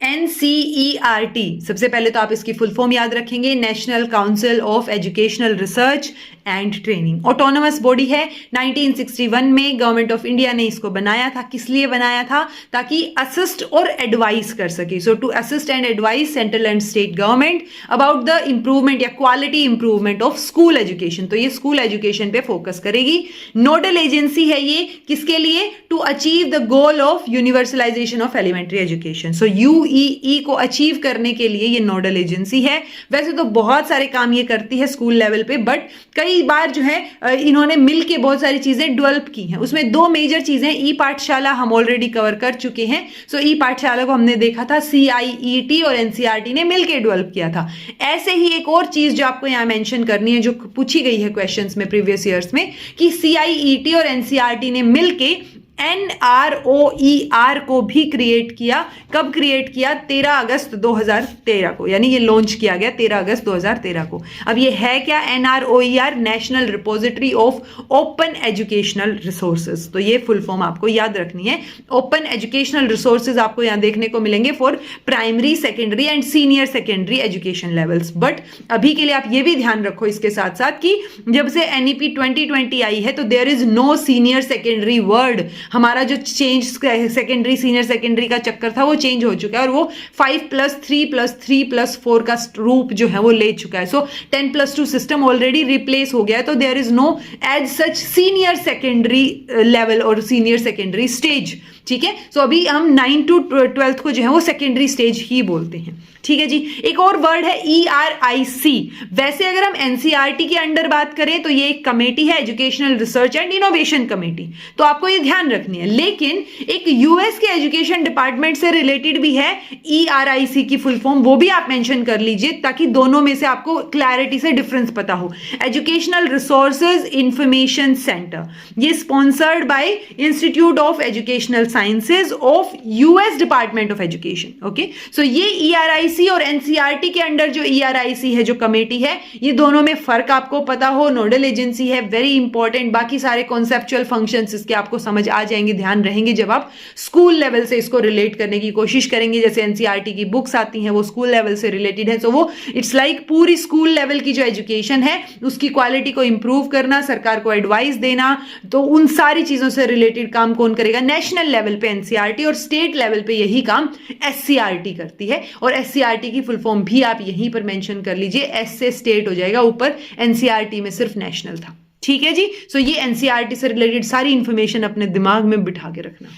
NCERT, सबसे पहले तो आप इसकी फुल फॉर्म याद रखेंगे, national council of educational research and training. Autonomous body है, 1961 में गवर्नमेंट ऑफ इंडिया ने इसको बनाया था। किस लिए बनाया था? ताकि असिस्ट और एडवाइस कर सके। So to assist and advise central and state government about the improvement या quality improvement of school education. तो ये स्कूल एजुकेशन पे फोकस करेगी। नोडल एजेंसी है ये, किसके लिए? To achieve the goal of universalisation of elementary education. So UEE को अचीव करने के लिए ये नोडल एजेंसी है। वैसे तो बहुत सारे काम ये करती है स्कूल लेवल पे, बट कई बार जो है इन्होंने मिलके बहुत सारी चीजें डेवलप की हैं। उसमें दो मेजर चीजें, ई पाठशाला हम ऑलरेडी कवर कर चुके हैं। सो ई पाठशाला को हमने देखा था, CIET और NCERT ने मिलके डेवलप किया था। ऐसे ही एक और चीज जो आपको यहां मेंशन करनी है, जो पूछी गई है क्वेश्चंस में प्रीवियस ईयर्स में, कि CIET और NCERT ने मिलके NROER को भी क्रिएट किया। कब क्रिएट किया? 13 अगस्त 2013 को, यानी ये लॉन्च किया गया 13 अगस्त 2013 को। अब ये है क्या NROER? National repository of open educational resources. तो ये फुल फॉर्म आपको याद रखनी है। ओपन एजुकेशनल रिसोर्सेज आपको यहां देखने को मिलेंगे for primary, secondary and senior secondary education levels. But अभी के लिए आप ये भी ध्यान रखो इसके साथ साथ कि जब से NEP 2020 आई है तो there is no senior secondary word. हमारा जो चेंज सेकेंडरी सीनियर सेकेंडरी का चक्कर था वो चेंज हो चुका है, और वो 5+3+3+4 का रूप जो है वो ले चुका है। सो 10+2 सिस्टम ऑलरेडी रिप्लेस हो गया है। तो there is no as such senior secondary level और सीनियर सेकेंडरी स्टेज। ठीक है, सो अभी हम 9 to 12 को जो है वो सेकेंडरी स्टेज ही बोलते हैं। ठीक है जी। एक और वर्ड है ERIC। वैसे अगर हम NCERT के अंडर बात करें तो ये एक कमेटी है, educational research and innovation committee, तो आपको ये ध्यान रखनी है। लेकिन एक US के एजुकेशन डिपार्टमेंट से रिलेटेड भी है ERIC की फुल फॉर्म, वो भी आप मेंशन कर लीजिए ताकि दोनों में से आपको क्लैरिटी से डिफरेंस पता हो। एजुकेशनल रिसोर्सेज इंफॉर्मेशन सेंटर, ये sponsored by institute of educational sciences of US department of education. Okay, so ये ERIC और NCERT के अंडर जो ERIC है, जो कमेटी है, ये दोनों में फर्क आपको पता हो। नोडल एजेंसी है, वेरी इंपॉर्टेंट। बाकी सारे कॉन्सेप्चुअल फंक्शंस इसके आपको समझ आ जाएंगे, ध्यान रहेंगे जब आप स्कूल लेवल से इसको रिलेट करने की कोशिश करेंगे। जैसे NCERT की बुक्स आती हैं वो स्कूल लेवल से रिलेटेड है, तो वो इट्स लाइक पूरी स्कूल लेवल की जो एजुकेशन है उसकी क्वालिटी को इंप्रूव करना, सरकार को एडवाइस देना, तो उन सारी चीजों से रिलेटेड काम कौन करेगा? नेशनल लेवल पे NCERT, और स्टेट लेवल पे यही काम SCERT करती है। और SCERT की फुल फॉर्म भी आप यहीं पर मेंशन कर लीजिए, S से स्टेट हो जाएगा, ऊपर NCERT में सिर्फ नेशनल था। ठीक है जी। सो ये NCERT से रिलेटेड सारी इंफॉर्मेशन अपने दिमाग में बिठा के रखना।